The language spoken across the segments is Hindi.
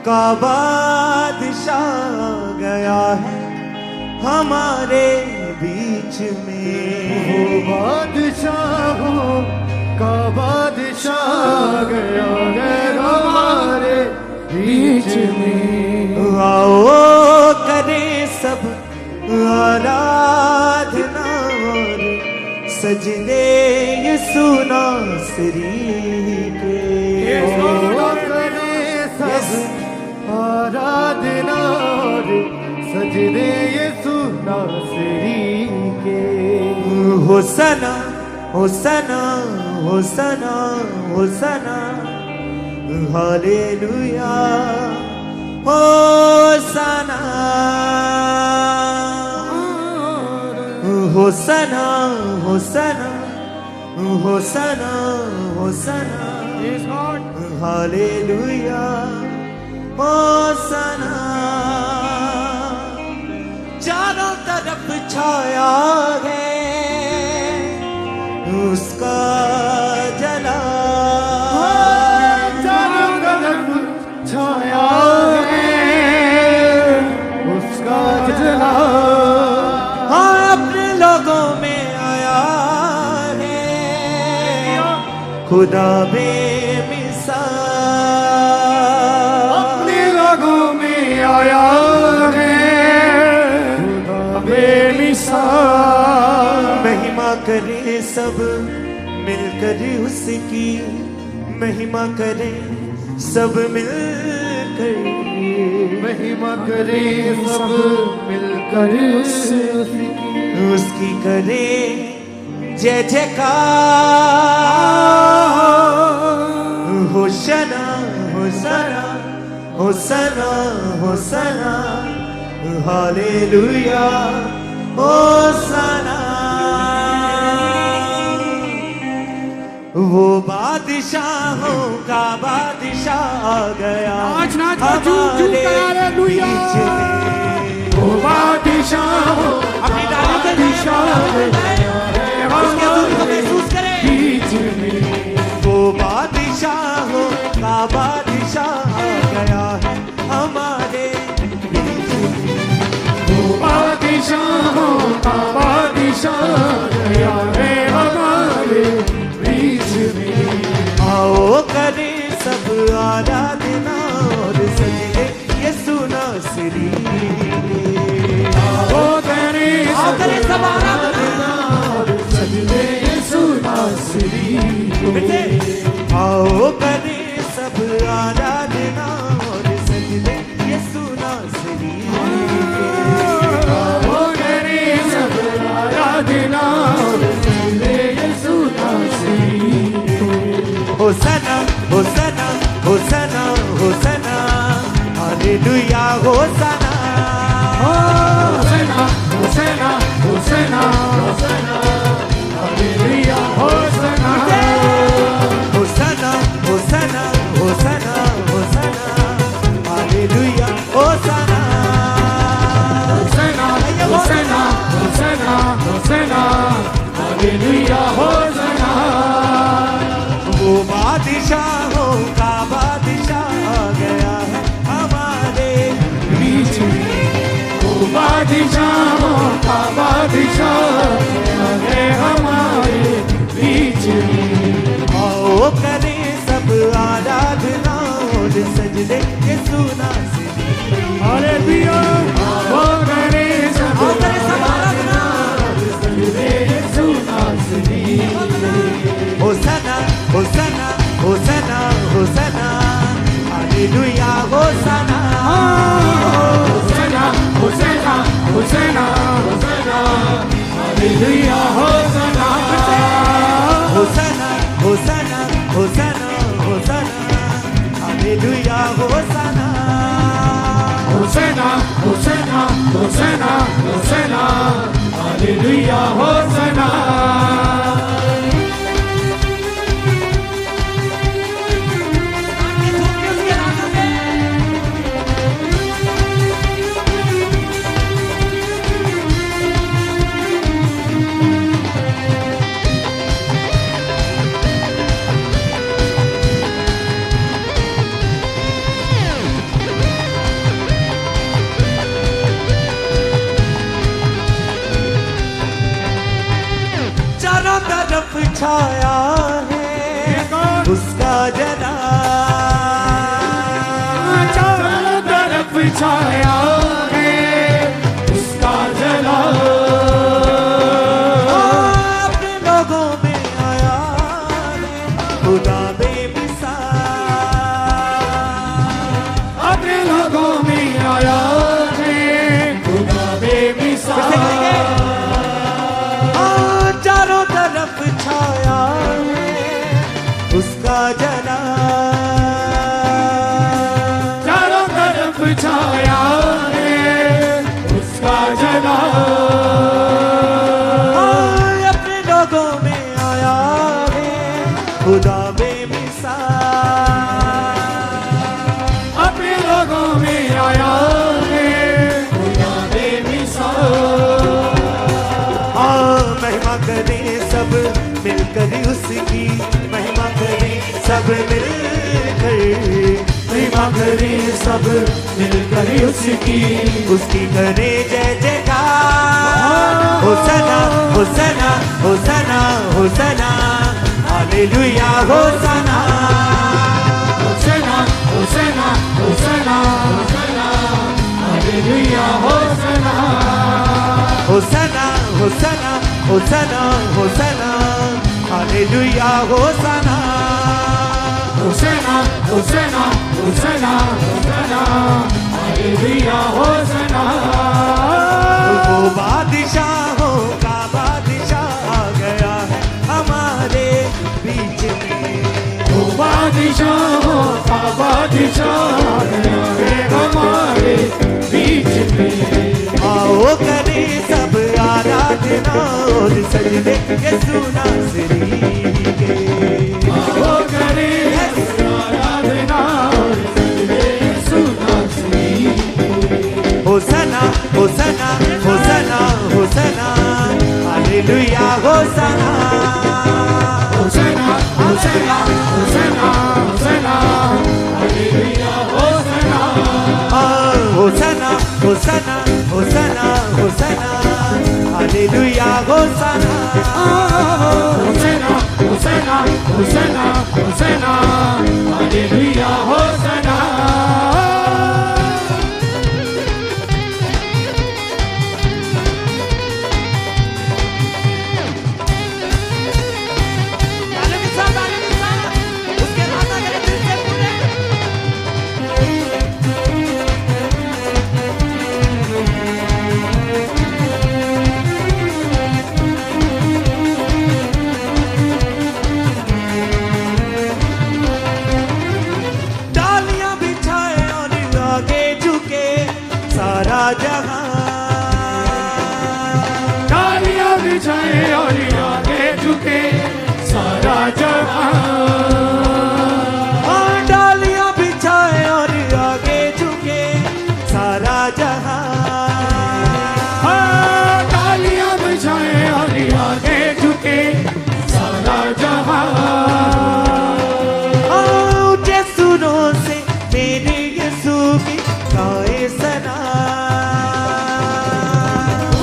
का बादशाह गया है हमारे बीच में। वो बादशाहों का बादशाह गया है हमारे बीच में। आओ करें सब आराधना और सजदे यीशु नासरी के। आराधना और सजदे यीशु नासरी के। होसना होसना होसना होसना हालेलुया होसना होसना होसना होसना होसना हालेलुया होसना। चारों तरफ छाया है उसका जला। चारों तरफ छाया है उसका जला। हाँ अपने लोगों में आया है खुदा बेमिसाल। अपने लोगों में आया है खुदा बेमिसाल। महिमा करे सब मिलकर उसकी, महिमा करे सब मिलकर, महिमा करे सब मिलकर उसकी करे जय जयकार। Hoshana होसना होसना होसना hallelujah होसना। वो बादशाहों का बादशाह आ गया हमारे बीच में। वो बादशाह अपनी डाली के महसूस करें बीच में। वो बादशाहों का बादशाह आ गया है हमारे बीच में। वो बादशाहों का बादशाह गया है हमारे बीच में। आओ करें सब आराधना और सजदे यीशु नासरी के। आओ करें सब आराधना और सजदे यीशु नासरी के। आओ करें सब आराधना और सजदे यीशु नासरी के। आओ करें सब आराधना और सजदे यीशु नासरी के। होसना होसना होसना होसना हालेलुया होसना। होसना होसना होसना होसना हालेलुया होसना। होसना होसना होसना होसना हालेलुया होसना। होसना होसना होसना होसना हालेलुया होसना। वो बादशाहों का बादशाह आ गया है हमारे बीच में। वो बादशाहों का बादशाह है हमारे बीच में। आओ करें सब आराधना और सजदे यीशु नासरी। हालेलुया वो करे सब आराधना और सजदे यीशु नासरी के। होसना होसना होसना होसना हालेलुया होसना। होसना होसना होसना होसना हालेलुया होसना। होसना होसना होसना होसना हालेलुया होसना। होसना छाया है उसका जना, चारों तरफ छाया है उसका जला, अपने लोगों में आया है खुदा बेमिसाल, अपने लोगों में आया है खुदा बेमिसाल, चारों तरफ छाया है उसका जना, चारों तरफ छाया है उसका जला, अपने लोगों में आया है खुदा बेमिसाल, अपने लोगों में आया है खुदा बेमिसाल, महिमा करें सब मिलकर उसकी, महिमा करें सब मिलकर, महिमा करें सब मिलकर उसकी, उसकी करें जय जयकार, होसना होसना होसना होसना, हालेलुया होसना, होसना होसना होसना होसना, हालेलुया होसना, होसना होसना होसना होसना, हालेलुया होसना, होसना होसना होसना होसना, हालेलुया होसना, वो बादशाहों का बादशाह आ गया है हमारे बीच में, वो बादशाहों का बादशाह आया है हमारे बीच में, आओ करें सब आराधना और सजदे यीशु नासरी के, आओ करें आराधना और सजदे यीशु नासरी के, होसना होसना होसना होसना, हालेलुया होसना, होसना होसना होसना होसना, हालेलुया होसना, होसना होसना होसना होसना, हालेलुया होसना, होसना होसना होसना होसना, हालेलुया होसना, उसके राजा के दिल से पूरे डालियां बिछाए और आगे झुके सारा जहां, डालियां बिछाए और आगे झुके सारा जहां, डालियां बिछाए और आगे झुके सारा जहां, डालियां बिछाए और आगे झुके सारा जहां, ऊंचे सुरों से मेरे यीशु की गाए सना,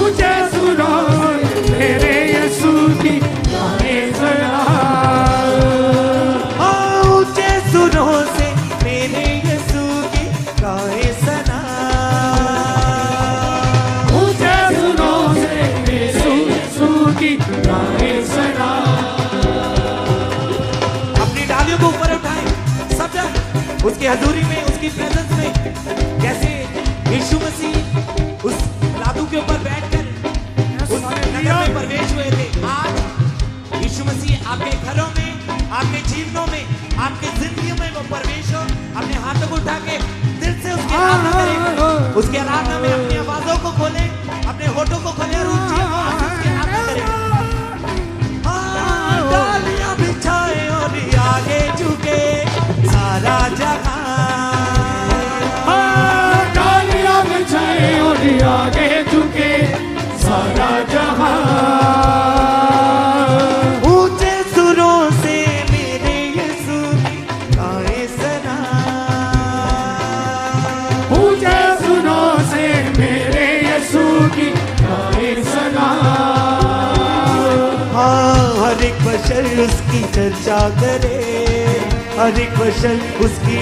ऊंचे सुरों मेरे यीशु की गाए सना, ऊंचे सुरों से मेरे यीशु की गाए सना, ऊंचे सुरों से यीशु की गाए सना, अपनी डालियों को ऊपर उठाएं सब जन, उसकी हजूरी में उसकी प्रेजेंस में, जैसे यीशु मसीह उस लादू के ऊपर बैठकर उस नगर में प्रवेश हुए थे, आज यीशु मसीह आपके घरों में, आपके जीवनों में, आपके जिंदगियों में वो प्रवेश हो, अपने हाथों को उठा के दिल से उसकी आराधना करें, उसकी आराधना में अपनी आवाजों को खोलें, अपने होठों को खोलें और ऊंची आवाज से उसकी आराधना करें, डालियां बिछाए और आगे झुके सारा जहां, डालियां बिछाए और आगे झुके सारा जहां, ऊंचे सुरों से मेरे यीशु की गाए सना, ऊंचे सुरों से मेरे उसकी चर्चा करे, हर एक वचन उसकी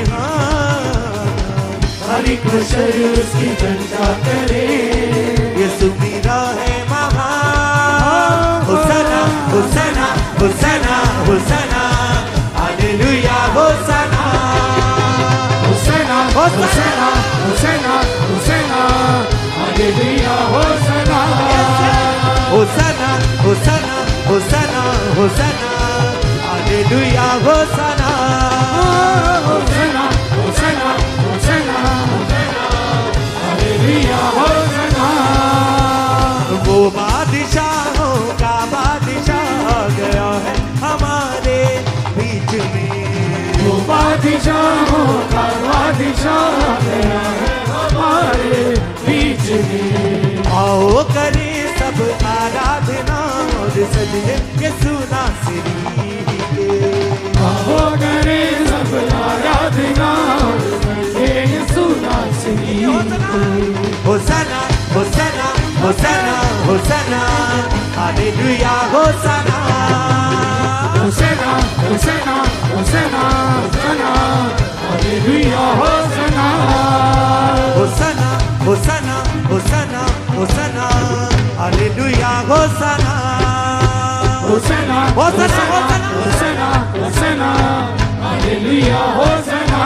हर एक वचन उसकी चर्चा करे। यीशु मेरा है महान, होसना होसना होसना होसना, हालेलुया होसना होसना होसना होसना होसना, हालेलुया होसना होसना होसना होसना होसना, हालेलुया होसना होसना होसना होसना होसना, हालेलुया होसना। वो बादशाहों का बादशाह आ गया है हमारे बीच में, वो बादशाहों का बादशाह आ गया है हमारे बीच में। आओ करे सब आराधना और सजदे यीशु नासरी के, आओ करे सब आराधना और सजदे यीशु नासरी के। होसना होसना होसना होसना, हालेलुया होसना होसना होसना होसना होसना, हालेलुया होसना होसना होसना होसना होसना, हालेलुया होसना होसना होसना होसना होसना, हालेलुया होसना।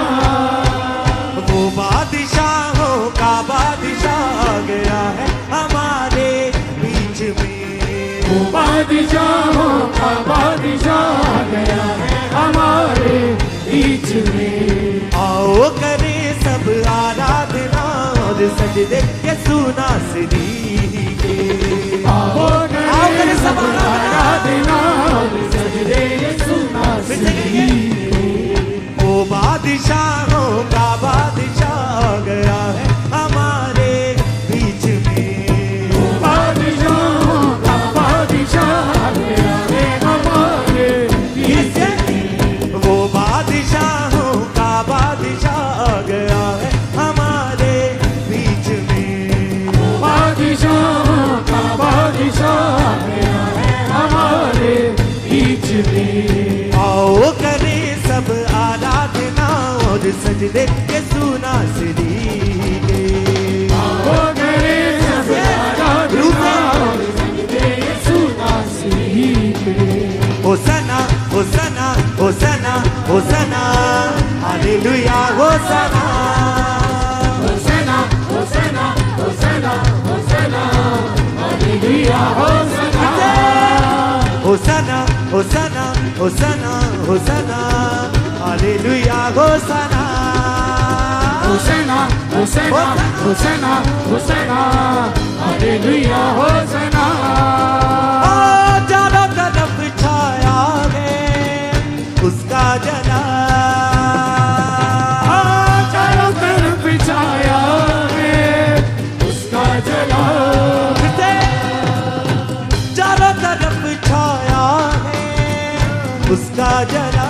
वो बादशाहों का बादशाह आ गया है हमारे बीच में, वो बादशाहों का बादशाह आ गया है हमारे बीच में। आओ करे सब आराधना और सजदे यीशु नासरी के, आओ करे सब आराधना और सजदे यीशु नासरी के। वो बादशाहों का बादशाह आ गया है हमारे बीच में, वो बादशाहों का बादशाह आ गया है हमारे बीच में। वो बादशाहों का बादशाह आ गया है हमारे बीच में, वो बादशाहों का बादशाह आ गया है हमारे बीच में। आओ करे सब आराधना और सजदे यीशु नासरी के, आओ करे सब आराधना और सजदे यीशु नासरी के। होसना होसना होसना होसना, हालेलुया होसना होसना होसना होसना होसना, हालेलुया होसना होसना होसना होसना होसना, हालेलुया होसना होसना होसना होसना होसना, हालेलुया होसना। चारों तरफ छाया है उसका जला, चारों तरफ छाया है उसका जला, चारों तरफ छाया है उसका जला,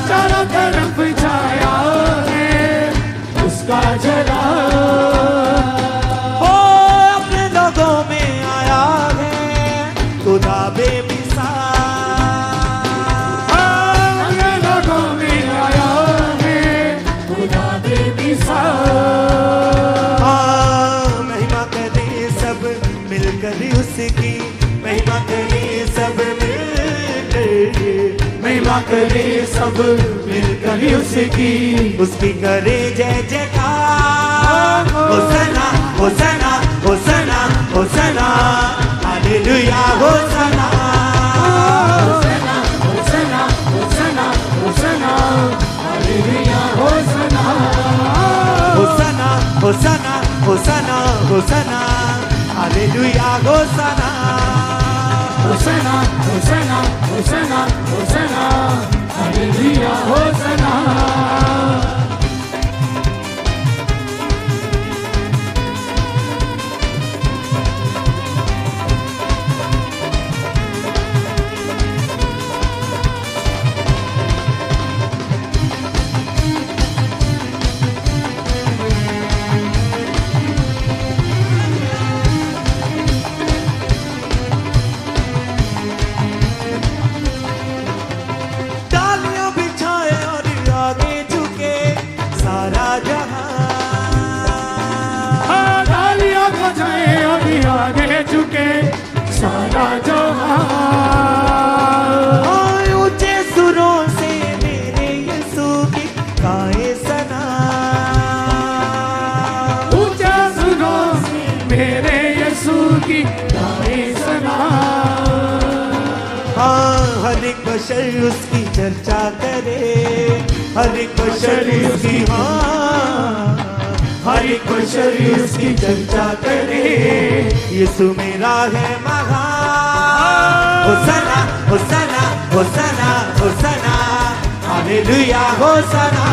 चारों तरफ छाया है उसका जला। वो अपने लोगों में आया है खुदा बेमिसाल, अपने लोगों में आया है खुदा बेमिसाल। महिमा करे सब मिलकर उसकी, महिमा करे सब मिलकर, महिमा करे सब मिलकर उसकी, उसकी करे जय जयकार। होसना होसना होसना होसना, हालेलुया होसना होसना होसना होसना होसना, हालेलुया होसना होसना होसना होसना होसना, हालेलुया होसना होसना होसना होसना होसना, हालेलुया होसना। तालियां बजाए अभी आगे झुके सारा जहां। ऊंचे सुरों से मेरे यीशु की गाए सना, ऊंचे सुरों से मेरे यीशु की गाए सना। हर एक बशर उसकी चर्चा करे, हर एक बशर उसकी, हर एक बशर उसकी चर्चा करे। यीशु मेरा है महान, होसना होसना होसना होसना, हालेलुया होसना।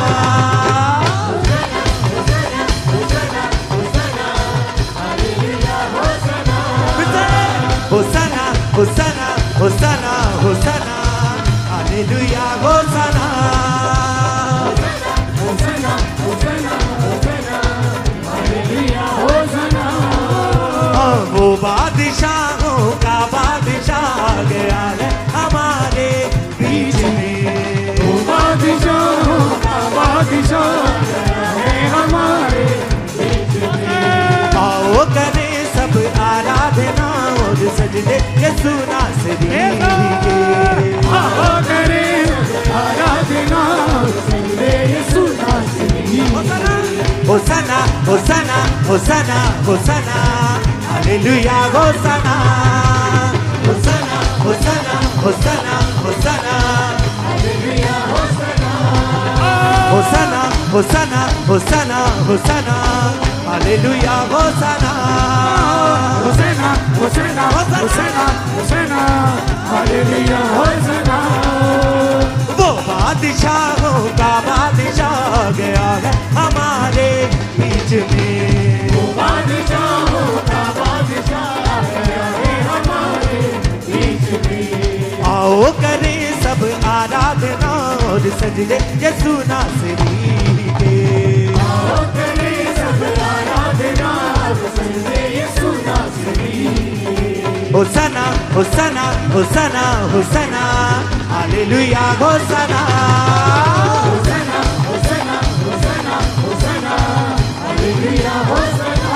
होसना होसना होसना होसना, हालेलुया होसना। वो बादशाहों का बादशाह गया है हमारे बीच में, वो बादशाहों का बादशाह गया है हमारे बीच में। आओ करें सब आराधना और सजदे यीशु नासरी के, आओ करें आराधना और सजदे यीशु नासरी के। होसना होसना होसना होसना, हालेलुया होसना। होसना होसना होसना होसना, हालेलुया होसना। होसना होसना होसना होसना, हालेलुया होसना। होसना होसना होसना होसना, हालेलुया होसना। वो बादशाहों का बादशाह गया है हमारे बीच में, वो बादशाहों का बादशाह गया है हमारे बीच में। आओ करें सब आराधना और सजदे यीशु नासरी के, आओ करें सब आराधना और सजदे यीशु नासरी के। होसना होसना होसना होसना, हालेलुया होसना। होसना होसना होसना होसना, हालेलुया होसना।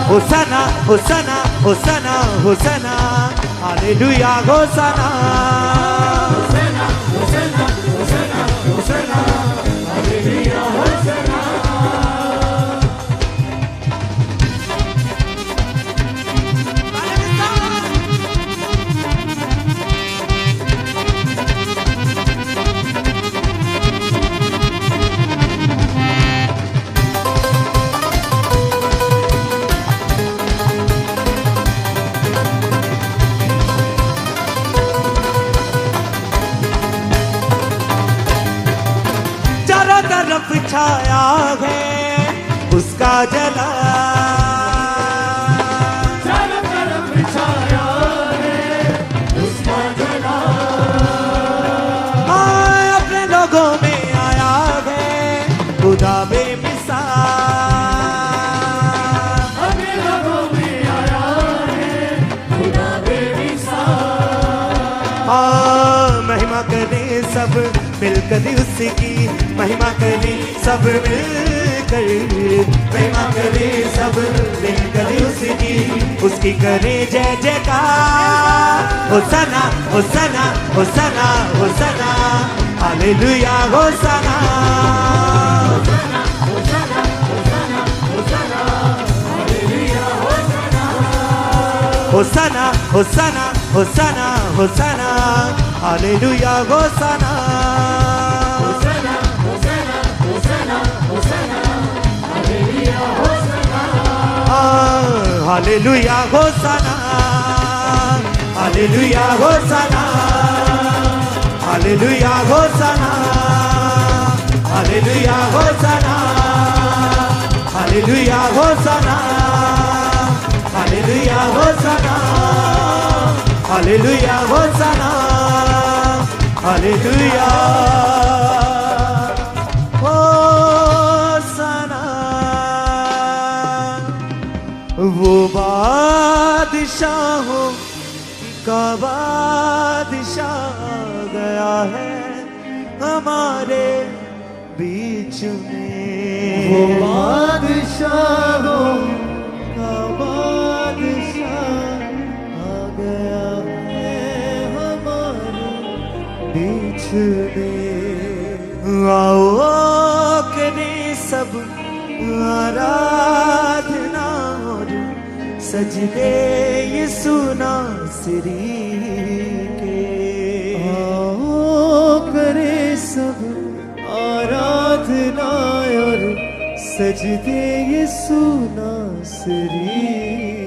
होसना होसना होसना होसना, हालेलुया होसना। होसना होसना होसना होसना, हालेलुया होसना। तरफ छाया है उसका जला, चारों तरफ छाया है उसका जला। अपने लोगों में आया है खुदा बेमिसाल, अपने लोगों में आया है खुदा बेमिसाल। महिमा करें सब मिलकर उसकी, महिमा करें सब मिलकर, महिमा करें सब मिलकर उसकी करें जय जयकार। होसना होसना होसना होसना, hallelujah होसना। होसना होसना होसना, hallelujah होसना। होसना होसना होसना होसना, hallelujah होसना। होसना होसना होसना होसना, hallelujah होसना। Hallelujah होसना, hallelujah होसना, hallelujah होसना, hallelujah होसना, hallelujah होसना, hallelujah होसना, hallelujah होसना, hallelujah होसना। वो बादशाहों का बादशाह गया है हमारे बीच में, वो बादशाहों सजदे यीशु नासरी के। आओ करे सब आराधना और सजदे यीशु नासरी